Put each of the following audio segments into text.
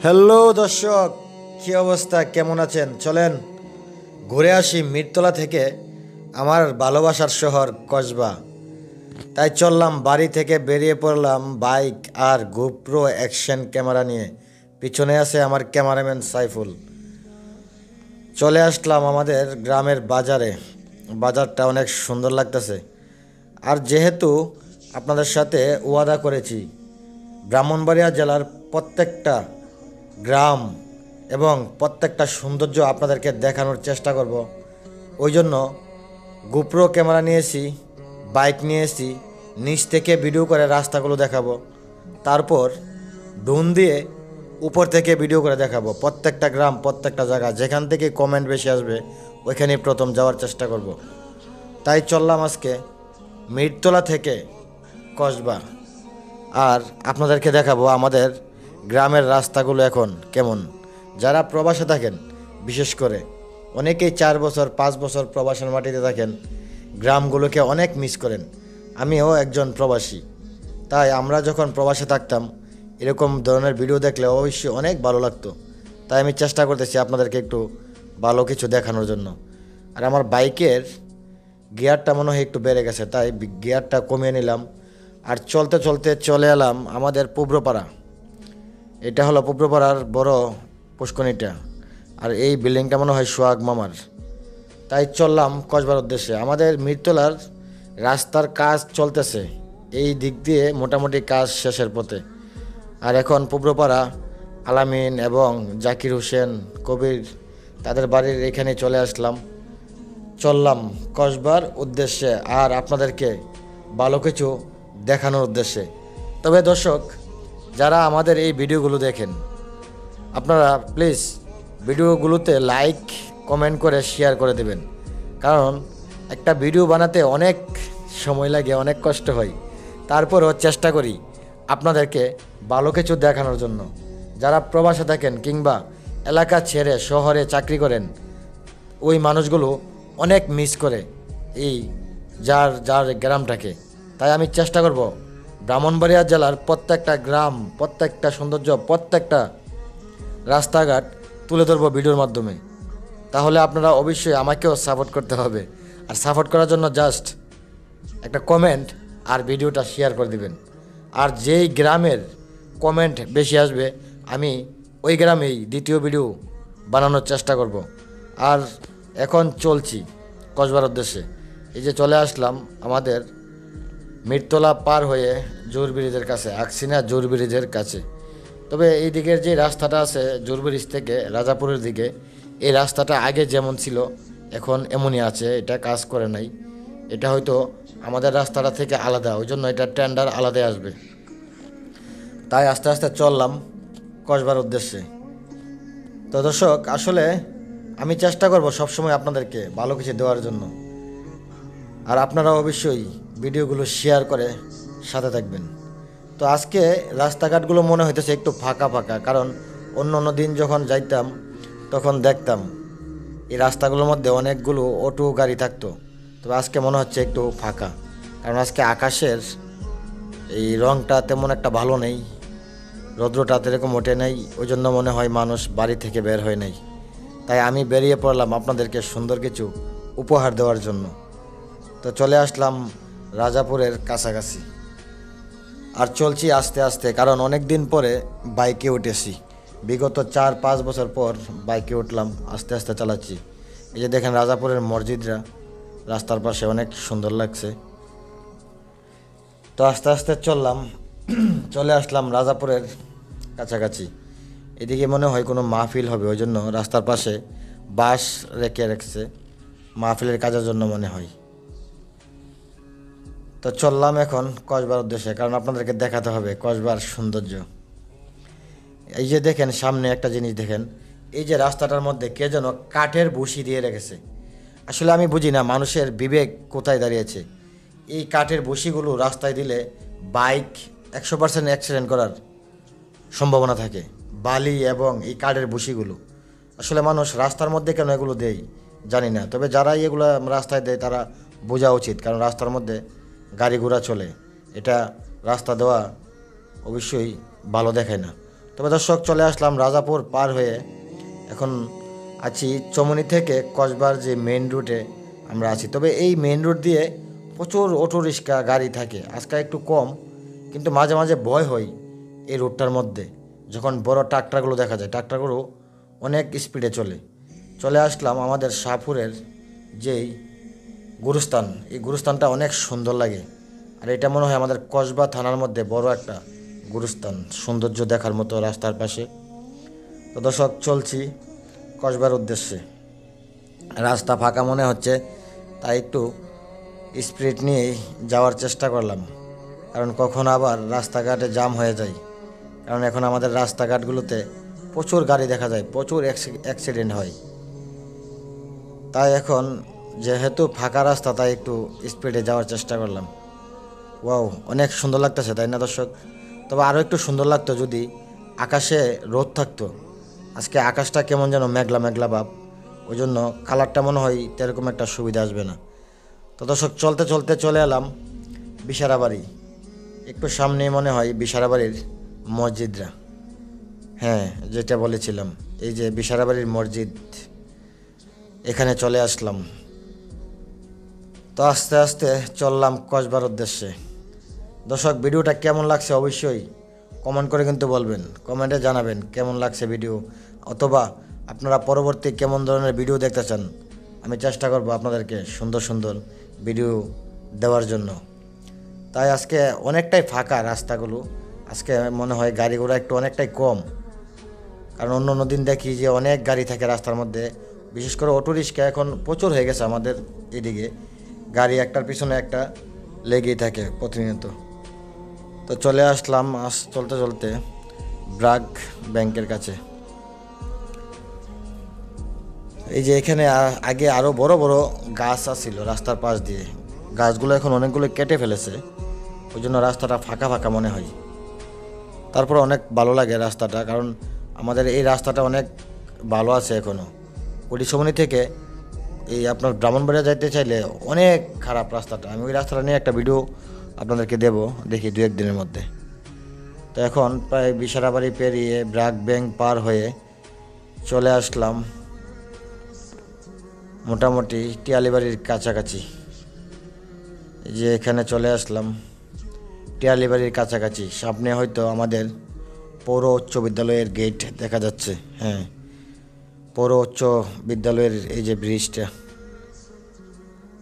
Hello দর্শক, কী অবস্থা, কেমন আছেন? চলেন ঘুরে আসি মিরতলা থেকে আমার ভালোবাসার শহর কসবা। তাই চললাম, বাড়ি থেকে বেরিয়ে পড়লাম বাইক আর গোপ্রো অ্যাকশন ক্যামেরা নিয়ে। পিছনে আছে আমার ক্যামেরাম্যান সাইফুল। চলে আসলাম আমাদের গ্রামের বাজারে। বাজারটা অনেক সুন্দর লাগতেছে। আর যেহেতু আপনাদের সাথে ওয়াদা করেছি ব্রাহ্মণবাড়িয়া জেলার প্রত্যেকটা গ্রাম এবং প্রত্যেকটা সৌন্দর্য আপনাদেরকে দেখানোর চেষ্টা করব, ওই জন্য গোপ্রো ক্যামেরা নিয়েছি, বাইক নিয়েছি, নিচ থেকে ভিডিও করে রাস্তাগুলো দেখাবো, তারপর ড্রোন দিয়ে উপর থেকে ভিডিও করে দেখাবো প্রত্যেকটা গ্রাম, প্রত্যেকটা জায়গা। যেখান থেকে কমেন্ট বেশি আসবে ওইখানেই প্রথম যাওয়ার চেষ্টা করব। তাই চললাম আজকে মিরতলা থেকে কসবা, আর আপনাদেরকে দেখাবো আমাদের গ্রামের রাস্তাগুলো এখন কেমন। যারা প্রবাসে থাকেন, বিশেষ করে অনেকেই 4 বছর 5 বছর প্রবাসের মাটিতে থাকেন, গ্রামগুলোকে অনেক মিস করেন। আমিও একজন প্রবাসী। তাই আমরা যখন প্রবাসে থাকতাম এরকম ধরনের ভিডিও দেখলে অবশ্যই অনেক ভালো লাগতো। তাই আমি চেষ্টা করতেছি আপনাদেরকে একটু ভালো কিছু দেখানোর জন্য। আর আমার বাইকের গিয়ারটা মনে হয় একটু বেড়ে গেছে, তাই গিয়ারটা কমিয়ে নিলাম। আর চলতে চলতে চলে এলাম আমাদের পুব্রপাড়া। এটা হলো পুব্রপাড়ার বড় পুষ্কনিটা। আর এই বিল্ডিংটা মনে হয় সোহাগ মামার। তাই চললাম কসবার উদ্দেশ্যে। আমাদের মিরতলার রাস্তার কাজ চলতেছে, এই দিক দিয়ে মোটামুটি কাজ শেষের পথে। আর এখন পুব্রপাড়া আলামিন এবং জাকির হোসেন কবির তাদের বাড়ির এখানে চলে আসলাম। চললাম কসবার উদ্দেশ্যে আর আপনাদেরকে ভালো কিছু দেখানোর উদ্দেশ্যে। তবে দর্শক, যারা আমাদের এই ভিডিওগুলো দেখেন, আপনারা প্লিজ ভিডিওগুলোতে লাইক কমেন্ট করে শেয়ার করে দেবেন। কারণ একটা ভিডিও বানাতে অনেক সময় লাগে, অনেক কষ্ট হয়। তারপরও চেষ্টা করি আপনাদেরকে ভালো কিছু দেখানোর জন্য। যারা প্রবাসে থাকেন কিংবা এলাকা ছেড়ে শহরে চাকরি করেন, ওই মানুষগুলো অনেক মিস করে এই যার যার গ্রামটাকে। তাই আমি চেষ্টা করব ব্রাহ্মণবাড়িয়া জেলার প্রত্যেকটা গ্রাম, প্রত্যেকটা সৌন্দর্য, প্রত্যেকটা রাস্তাঘাট তুলে ধরবো ভিডিওর মাধ্যমে। তাহলে আপনারা অবশ্যই আমাকেও সাপোর্ট করতে হবে। আর সাপোর্ট করার জন্য জাস্ট একটা কমেন্ট আর ভিডিওটা শেয়ার করে দিবেন। আর যেই গ্রামের কমেন্ট বেশি আসবে আমি ওই গ্রামেই দ্বিতীয় ভিডিও বানানোর চেষ্টা করব। আর এখন চলছি কসবার উদ্দেশ্যে। এই যে চলে আসলাম আমাদের মিরতলা পার হয়ে জোর ব্রিজের কাছে, আকসিনা জোর ব্রিজের কাছে। তবে এই দিকের যে রাস্তাটা আছে জোর ব্রিজ থেকে রাজাপুরের দিকে, এই রাস্তাটা আগে যেমন ছিল এখন এমনই আছে, এটা কাজ করে নাই। এটা হয়তো আমাদের রাস্তাটা থেকে আলাদা, ওই জন্য এটা টেন্ডার আলাদা আসবে। তাই আস্তে আস্তে চললাম কসবার উদ্দেশ্যে। তো দর্শক, আসলে আমি চেষ্টা করব সবসময় আপনাদেরকে ভালো কিছু দেওয়ার জন্য। আর আপনারা অবশ্যই ভিডিওগুলো শেয়ার করে সাথে থাকবেন। তো আজকে রাস্তাঘাটগুলো মনে হইতেছে একটু ফাঁকা ফাঁকা, কারণ অন্য অন্য দিন যখন যাইতাম তখন দেখতাম এই রাস্তাগুলোর মধ্যে অনেকগুলো অটো গাড়ি থাকতো। তবে আজকে মনে হচ্ছে একটু ফাঁকা, কারণ আজকে আকাশের এই রঙটা তেমন একটা ভালো নেই, রৌদ্রটা এরকম ওঠে নাই, ওই জন্য মনে হয় মানুষ বাড়ি থেকে বের হয় নাই। তাই আমি বেরিয়ে পড়লাম আপনাদেরকে সুন্দর কিছু উপহার দেওয়ার জন্য। তো চলে আসলাম রাজাপুরের কাছাকাছি। আর চলছি আস্তে আস্তে, কারণ অনেক দিন পরে বাইকে উঠেছি। বিগত 4-5 বছর পর বাইকে উঠলাম, আস্তে আস্তে চালাচ্ছি। এই যে দেখেন রাজাপুরের মসজিদরা রাস্তার পাশে, অনেক সুন্দর লাগছে। তো আস্তে আস্তে চললাম, চলে আসলাম রাজাপুরের কাছাকাছি। এদিকে মনে হয় কোনো মাহফিল হবে, ওই জন্য রাস্তার পাশে বাঁশ রেখে রেখেছে, মাহফিলের কাজের জন্য মনে হয়। তো চললাম এখন কসবার উদ্দেশ্যে, কারণ আপনাদেরকে দেখাতে হবে কসবার সৌন্দর্য। এই যে দেখেন সামনে একটা জিনিস দেখেন, এই যে রাস্তাটার মধ্যে কে যেন কাঠের বসি দিয়ে রেখেছে। আসলে আমি বুঝি না মানুষের বিবেক কোথায় দাঁড়িয়েছে। এই কাঠের বসিগুলো রাস্তায় দিলে বাইক 100% অ্যাক্সিডেন্ট করার সম্ভাবনা থাকে। বালি এবং এই কাঠের বসিগুলো আসলে মানুষ রাস্তার মধ্যে কেন এগুলো দেয় জানি না। তবে যারাই এগুলো রাস্তায় দেয় তারা বোঝা উচিত, কারণ রাস্তার মধ্যে গাড়ি ঘোড়া চলে, এটা রাস্তা দেওয়া অবশ্যই ভালো দেখায় না। তবে দর্শক চলে আসলাম রাজাপুর পার হয়ে, এখন আছি চমনি থেকে কসবার যে মেইন রুটে আমরা আছি। তবে এই মেইন রুট দিয়ে প্রচুর অটো রিক্সা গাড়ি থাকে, আজকে একটু কম, কিন্তু মাঝে মাঝে ভয় হয় এই রুটটার মধ্যে, যখন বড় ট্রাক্টরগুলো দেখা যায়। ট্রাক্টরগুলো অনেক স্পিডে চলে আসলাম আমাদের শাহপুরের যেই গুরুস্থান, এই গুরুস্থানটা অনেক সুন্দর লাগে। আর এটা মনে হয় আমাদের কসবা থানার মধ্যে বড় একটা গুরুস্থান, সৌন্দর্য দেখার মতো রাস্তার পাশে। তো দর্শক চলছি কসবার উদ্দেশ্যে, রাস্তা ফাঁকা মনে হচ্ছে, তাই একটু স্পিড নিয়েই যাওয়ার চেষ্টা করলাম, কারণ কখন আবার রাস্তাঘাটে জাম হয়ে যায়। কারণ এখন আমাদের রাস্তাঘাটগুলোতে প্রচুর গাড়ি দেখা যায়, প্রচুর অ্যাক্সিডেন্ট হয়। তাই এখন যেহেতু ফাঁকা রাস্তা, তাই একটু স্পিডে যাওয়ার চেষ্টা করলাম। ওয়াও, অনেক সুন্দর লাগতেছে, তাই না দর্শক? তবে আরও একটু সুন্দর লাগতো যদি আকাশে রোদ থাকতো। আজকে আকাশটা কেমন যেন মেঘলা মেঘলা ভাব, ওই জন্য কালারটা মনে হয় এরকম একটা সুবিধা আসবে না। তো দর্শক চলতে চলতে চলে এলাম বিশারাবাড়ি। একটু সামনে মনে হয় বিশারাবাড়ির মসজিদরা, হ্যাঁ যেটা বলেছিলাম, এই যে বিশারাবাড়ির মসজিদ, এখানে চলে আসলাম। তো আস্তে আস্তে চললাম কসবার উদ্দেশ্যে। দর্শক ভিডিওটা কেমন লাগছে অবশ্যই কমেন্ট করে কিন্তু বলবেন, কমেন্টে জানাবেন কেমন লাগছে ভিডিও, অথবা আপনারা পরবর্তী কেমন ধরনের ভিডিও দেখতে চান। আমি চেষ্টা করব আপনাদেরকে সুন্দর সুন্দর ভিডিও দেওয়ার জন্য। তাই আজকে অনেকটাই ফাঁকা রাস্তাগুলো, আজকে মনে হয় গাড়ি ঘোড়া একটু অনেকটাই কম, কারণ অন্য অন্য দিন দেখি যে অনেক গাড়ি থাকে রাস্তার মধ্যে, বিশেষ করে অটো রিক্সা এখন প্রচুর হয়ে গেছে আমাদের এদিকে, গাড়ি একটার পিছনে একটা লেগেই থাকে প্রতিনিয়ত। তো চলে আসলাম চলতে চলতে ব্র্যাক ব্যাংকের কাছে। এই যে এখানে আগে আরও বড় বড় গাছ আছিল রাস্তার পাশ দিয়ে, গাছগুলো এখন অনেকগুলো কেটে ফেলেছে, ওই জন্য রাস্তাটা ফাঁকা ফাঁকা মনে হয়। তারপর অনেক ভালো লাগে রাস্তাটা, কারণ আমাদের এই রাস্তাটা অনেক ভালো আছে এখনও। কড়িসমনি থেকে এই আপনার ব্রাহ্মণবাড়িয়া যাইতে চাইলে অনেক খারাপ রাস্তাটা, আমি ওই রাস্তাটা নিয়ে একটা ভিডিও আপনাদেরকে দেব, দেখি দু একদিনের মধ্যে। তো এখন প্রায় বিশারাবাড়ি পেরিয়ে ব্র্যাক ব্যাংক পার হয়ে চলে আসলাম মোটামুটি টিয়ালিবাড়ির কাছাকাছি। এই যে এখানে চলে আসলাম টিয়ালিবাড়ির কাছাকাছি, সামনে হয়তো আমাদের পৌর উচ্চ বিদ্যালয়ের গেট দেখা যাচ্ছে, হ্যাঁ পৌর উচ্চ বিদ্যালয়ের এই যে ব্রিজটা,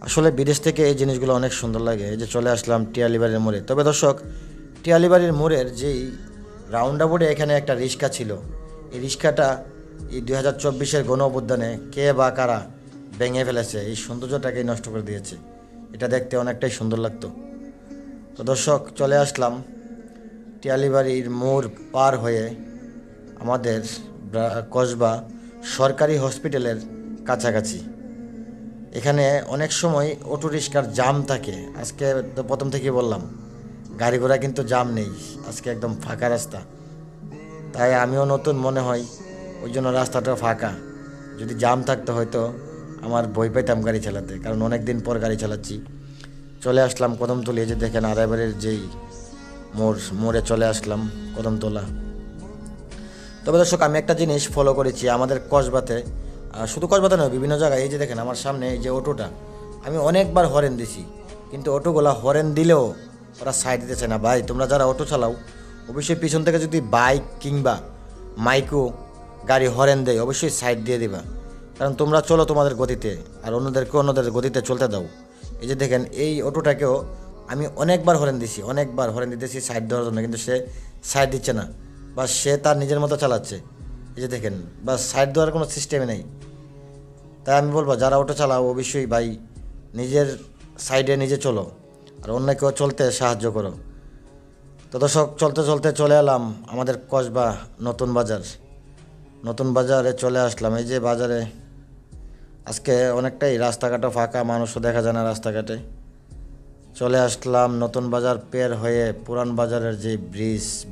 আসলে বিদেশ থেকে এই জিনিসগুলো অনেক সুন্দর লাগে। এই যে চলে আসলাম টিয়ালিবাড়ির মোড়ে। তবে দর্শক টিয়ালিবাড়ির মোড়ের যেই রাউন্ডাবোর্ডে এখানে একটা রিক্সা ছিল, এই রিক্সাটা এই 2024-এর গণ অভ্যুত্থানে কে বা কারা ভেঙে ফেলেছে, এই সৌন্দর্যটাকেই নষ্ট করে দিয়েছে। এটা দেখতে অনেকটাই সুন্দর লাগতো। তো দর্শক চলে আসলাম টিয়ালিবাড়ির মোড় পার হয়ে আমাদের কসবা সরকারি হসপিটালের কাছাকাছি। এখানে অনেক সময় অটো রিক্সার জাম থাকে, আজকে তো প্রথম থেকেই বললাম গাড়ি ঘোড়া কিন্তু জাম নেই, আজকে একদম ফাঁকা রাস্তা। তাই আমিও নতুন মনে হয়, ওই জন্য রাস্তাটা ফাঁকা। যদি জাম থাকতো হয়তো আমার ভয় পেতাম গাড়ি চালাতে, কারণ অনেক দিন পর গাড়ি চালাচ্ছি। চলে আসলাম কদমতলি, এই যে দেখেন আড়াইবাড়ির যেই মোড়ে চলে আসলাম কদমতলা। তবে দর্শক আমি একটা জিনিস ফলো করেছি আমাদের কসবাতে, শুধু কসবাতে নয় বিভিন্ন জায়গায়, এই যে দেখেন আমার সামনে এই যে অটোটা, আমি অনেকবার হরেন দিছি, কিন্তু অটোগুলা হরেন দিলেও ওরা সাইড দিতেছে না। ভাই তোমরা যারা অটো চালাও অবশ্যই পিছন থেকে যদি বাইক কিংবা মাইকো গাড়ি হরেন দেয় অবশ্যই সাইড দিয়ে দিবা, কারণ তোমরা চলো তোমাদের গতিতে, আর অন্যদেরকে অন্যদের গতিতে চলতে দাও। এই যে দেখেন এই অটোটাকেও আমি অনেকবার হরেন দিতেছি সাইড দেওয়ার জন্য, কিন্তু সে সাইড দিচ্ছে না, বা সে তার নিজের মতো চালাচ্ছে। এই যে দেখেন, বা সাইড দেওয়ার কোনো সিস্টেমই নেই। তাই আমি বলবো যারা অটো চালাও অবশ্যই ভাই নিজের সাইডে নিজে চলো, আর অন্যকেও চলতে সাহায্য করো। তো দর্শক চলতে চলতে চলে এলাম আমাদের কসবা নতুন বাজারে চলে আসলাম। এই যে বাজারে আজকে অনেকটাই রাস্তাঘাটও ফাঁকা, মানুষও দেখা যায় না রাস্তাঘাটে। চলে আসলাম নতুন বাজার পের হয়ে পুরান বাজারের যে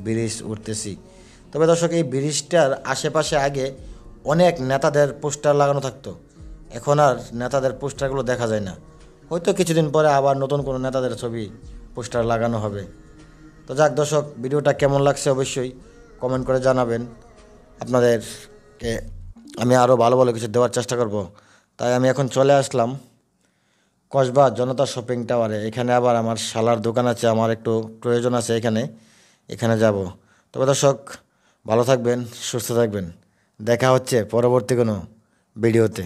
ব্রিজ উঠতেছি। তবে দর্শক এই ব্রিজটার আশেপাশে আগে অনেক নেতাদের পোস্টার লাগানো থাকতো, এখন আর নেতাদের পোস্টারগুলো দেখা যায় না। হয়তো কিছুদিন পরে আবার নতুন কোনো নেতাদের ছবি পোস্টার লাগানো হবে। তো যাক দর্শক ভিডিওটা কেমন লাগছে অবশ্যই কমেন্ট করে জানাবেন। আপনাদেরকে আমি আরও ভালো ভালো কিছু দেওয়ার চেষ্টা করব। তাই আমি এখন চলে আসলাম কসবা জনতা শপিং টাওয়ারে। এখানে আবার আমার শালার দোকান আছে, আমার একটু প্রয়োজন আছে এখানে যাব। তবে দর্শক, ভালো থাকবেন, সুস্থ থাকবেন। দেখা হচ্ছে পরবর্তী কোনো ভিডিওতে।